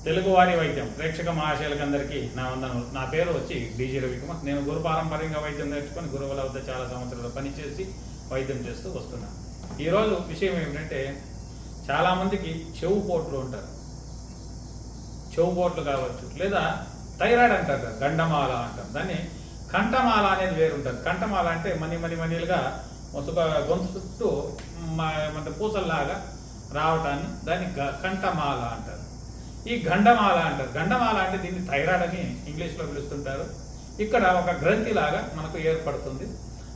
తెలుగువారి వైద్యం ప్రేక్షక మహాశయులకు అందరికీ నా వందనములు. నా పేరు వచ్చి డీజీ రవికుమార్. నేను గురు పారంపర్యంగా వైద్యం నేర్చుకొని గురువుల వద్ద చాలా సంవత్సరాలు పనిచేసి వైద్యం చేస్తూ వస్తున్నాను. ఈరోజు విషయం ఏమిటంటే, చాలామందికి చెవు పోట్లు ఉంటారు. చెవు పోట్లు కావచ్చు, లేదా థైరాయిడ్ అంటారు, గండమాల అంటారు. దాన్ని కంఠమాల అనేది వేరుంటుంది. కంఠమాల అంటే మనీలుగా గొంతు చుట్టూ పూసల్లాగా రావటాన్ని దాన్ని కంఠమాల అంటారు. ఈ గండమాల అంటారు. గండమాల అంటే దీన్ని థైరాయిడ్ అని ఇంగ్లీష్లో పిలుస్తుంటారు. ఇక్కడ ఒక గ్రంథి లాగా మనకు ఏర్పడుతుంది.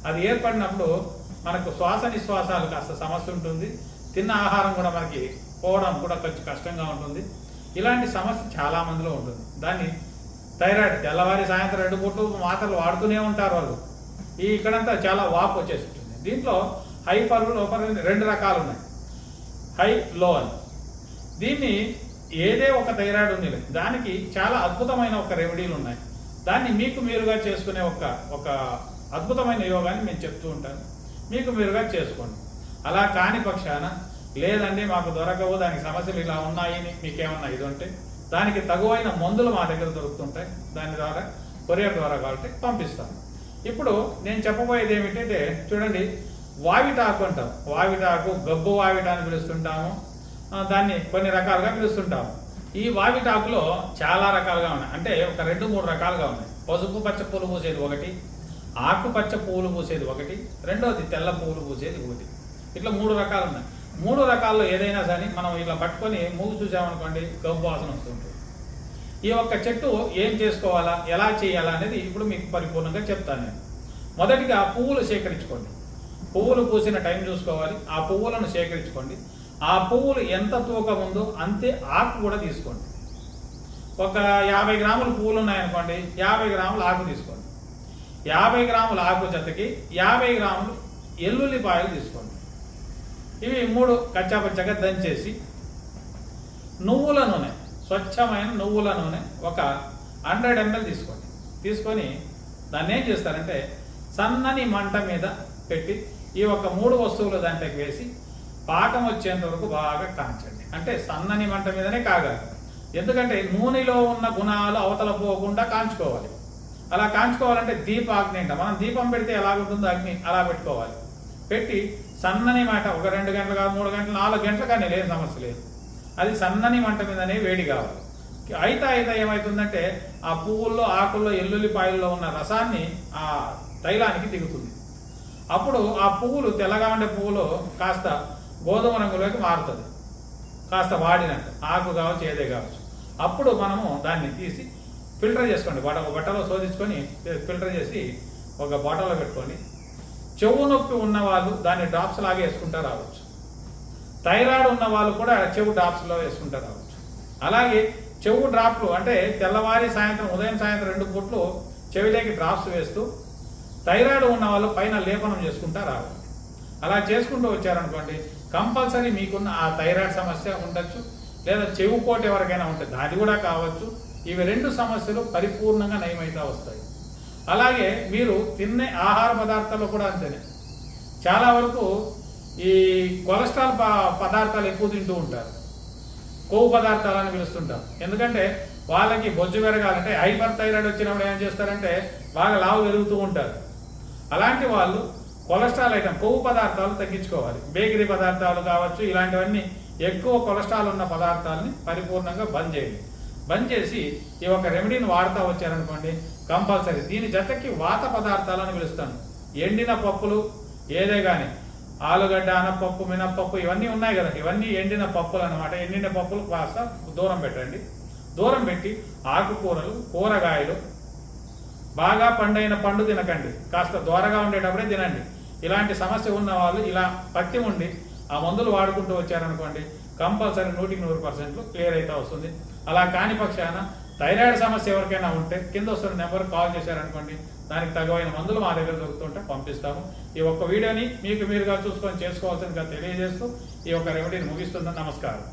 అది ఏర్పడినప్పుడు మనకు శ్వాస నిశ్వాసాలు కాస్త సమస్య ఉంటుంది. తిన్న ఆహారం కూడా మనకి పోవడం కూడా కొంచెం కష్టంగా ఉంటుంది. ఇలాంటి సమస్య చాలా మందిలో ఉంటుంది. దాన్ని థైరాయిడ్ తెల్లవారి సాయంత్రం 2 పూటలు మాత్రలు వాడుతూనే ఉంటారు వాళ్ళు. ఇక్కడంతా చాలా వాపు వచ్చేసి ఉంటుంది. దీంట్లో హైపర్ లోపర్ 2 రకాలు ఉన్నాయి, హై లో అని. దీన్ని ఏదే ఒక థైరాయిడ్ ఉంది, దానికి చాలా అద్భుతమైన ఒక రెమెడీలు ఉన్నాయి. దాన్ని మీకు మీరుగా చేసుకునే ఒక అద్భుతమైన యోగాన్ని నేను చెప్తూ ఉంటాను. మీకు మీరుగా చేసుకోండి. అలా కాని పక్షాన లేదండి మాకు దొరకవు, దానికి సమస్యలు ఇలా ఉన్నాయి, మీకేమన్నా ఇది ఉంటే దానికి తగువైన మందులు మా దగ్గర దొరుకుతుంటాయి. దాని ద్వారా కొరియర్ ద్వారా కాబట్టి పంపిస్తాను. ఇప్పుడు నేను చెప్పబోయేది ఏమిటంటే, చూడండి, వావిటాకు అంటాం. వావిటాకు, గబ్బు వావిట అని పిలుస్తుంటాము. దాన్ని కొన్ని రకాలుగా పిలుస్తుంటాము. ఈ వావిటాకులో చాలా రకాలుగా ఉన్నాయి. అంటే ఒక 2-3 రకాలుగా ఉన్నాయి. పసుపు పచ్చ పూలు పూసేది ఒకటి, ఆకుపచ్చ పువ్వులు పూసేది ఒకటి, రెండోది తెల్ల పువ్వులు పూసేది ఒకటి. ఇట్లా 3 రకాలు ఉన్నాయి. 3 రకాల్లో ఏదైనా సరే మనం ఇలా పట్టుకొని మూగు చూసామనుకోండి, గబ్బు వాసన వస్తుంటుంది. ఈ ఒక్క చెట్టు ఏం చేసుకోవాలా, ఎలా చేయాలా అనేది ఇప్పుడు మీకు పరిపూర్ణంగా చెప్తాను నేను. మొదటిగా పువ్వులు సేకరించుకోండి. పువ్వులు పూసిన టైం చూసుకోవాలి. ఆ పువ్వులను సేకరించుకోండి. ఆ పువ్వులు ఎంత తూకం ఉందో అంతే ఆకు కూడా తీసుకోండి. ఒక 50 గ్రాముల పువ్వులు ఉన్నాయనుకోండి, 50 గ్రాముల ఆకు తీసుకోండి. 50 గ్రాముల ఆకు జతకి 50 గ్రాములు ఎల్లుల్లిపాయలు తీసుకోండి. ఇవి 3 కచ్చాపచ్చగా దంచేసి, నువ్వుల నూనె, స్వచ్ఛమైన నువ్వుల నూనె ఒక 100 ml తీసుకోండి. తీసుకొని దాన్ని ఏం చేస్తారంటే, సన్నని మంట మీద పెట్టి ఈ ఒక 3 వస్తువులు దాంట్లోకి వేసి పాకం వచ్చేంత వరకు బాగా కాంచండి. అంటే సన్నని మంట మీదనే కాగాలి. ఎందుకంటే నూనెలో ఉన్న గుణాలు అవతల పోకుండా కాంచుకోవాలి. అలా కాంచుకోవాలంటే దీపాగ్ని అంట. మనం దీపం పెడితే ఎలాగుంటుందో అగ్ని అలా పెట్టుకోవాలి. పెట్టి సన్నని మంట, ఒక 2 గంటలు కాదు, 3 గంటలు, 4 గంటలు కానీ లేని సమస్య లేదు. అది సన్నని మంట మీదనే వేడి కావాలి. అయితే ఏమవుతుందంటే, ఆ పువ్వుల్లో, ఆకుల్లో, ఎల్లుల్లిపాయల్లో ఉన్న రసాన్ని ఆ తైలానికి దిగుతుంది. అప్పుడు ఆ పువ్వులు, తెల్లగా ఉండే పువ్వులు కాస్త గోధుమ రంగులోకి మారుతుంది, కాస్త వాడినట్టు. ఆకు కావచ్చు, ఏదే కావచ్చు. అప్పుడు మనము దాన్ని తీసి ఫిల్టర్ చేసుకోండి. బట్టలో శోధించుకొని ఫిల్టర్ చేసి ఒక బాటల్లో పెట్టుకోండి. చెవు నొప్పి ఉన్న వాళ్ళు దాన్ని డ్రాప్స్ లాగా వేసుకుంటూ రావచ్చు. థైరాయిడ్ ఉన్న వాళ్ళు కూడా చెవు డ్రాప్స్లో వేసుకుంటూ రావచ్చు. అలాగే చెవు డ్రాప్లు అంటే తెల్లవారి సాయంత్రం, ఉదయం సాయంత్రం 2 పూట్లు చెవిలోకి డ్రాప్స్ వేస్తూ థైరాయిడ్ ఉన్న వాళ్ళు పైన లేపనం చేసుకుంటూ రావాలి. అలా చేసుకుంటూ వచ్చారనుకోండి, కంపల్సరీ మీకున్న ఆ థైరాయిడ్ సమస్య ఉండొచ్చు, లేదా చెవు పోటు ఎవరికైనా ఉంటుంది, అది కూడా కావచ్చు. ఇవి 2 సమస్యలు పరిపూర్ణంగా నయమైతే వస్తాయి. అలాగే మీరు తినే ఆహార పదార్థాలు కూడా అంతేనే. చాలా వరకు ఈ కొలెస్ట్రాల్ పదార్థాలు ఎక్కువ తింటూ ఉంటారు, కొవ్వు పదార్థాలని పిలుస్తుంటారు. ఎందుకంటే వాళ్ళకి బొజ్జు పెరగాలంటే, హైపర్ థైరాయిడ్ వచ్చినప్పుడు ఏం చేస్తారంటే బాగా లావు పెరుగుతూ ఉంటారు. అలాంటి వాళ్ళు కొలెస్ట్రాల్ ఐటమ్, కొవ్వు పదార్థాలు తగ్గించుకోవాలి. బేకరీ పదార్థాలు కావచ్చు, ఇలాంటివన్నీ ఎక్కువ కొలెస్ట్రాల్ ఉన్న పదార్థాలని పరిపూర్ణంగా బంద్ చేయండి. బంద్ చేసి ఈ ఒక రెమెడీని వాడుతూ వచ్చారనుకోండి, కంపల్సరీ. దీని జతకి వాత పదార్థాలని పిలుస్తాను. ఎండిన పప్పులు ఏదే కానీ, ఆలుగడ్డ, అనపప్పు, మినప్పప్పు ఇవన్నీ ఉన్నాయి కదా, ఇవన్నీ ఎండిన పప్పులు అనమాట. ఎండిన పప్పులు కాస్త దూరం పెట్టండి. దూరం పెట్టి ఆకుకూరలు, కూరగాయలు, బాగా పండైన పండు తినకండి, కాస్త దూరగా ఉండేటప్పుడే తినండి. ఇలాంటి సమస్య ఉన్న వాళ్ళు ఇలా పత్తి ఉండి ఆ మందులు వాడుకుంటూ వచ్చారనుకోండి, కంపల్సరీ 100% క్లియర్ అయితే వస్తుంది. అలా కాని పక్షాన థైరాయిడ్ సమస్య ఎవరికైనా ఉంటే కింద వస్తున్న నెంబర్ కాల్ చేశారనుకోండి, దానికి తగిన మందులు మా దగ్గర దొరుకుతుంటే పంపిస్తాము. ఈ ఒక్క వీడియోని మీకు మీరుగా చూసుకొని చేసుకోవాల్సిందిగా తెలియజేస్తూ ఈ ఒక్క రెమెడీని ముగిస్తున్నాను. నమస్కారం.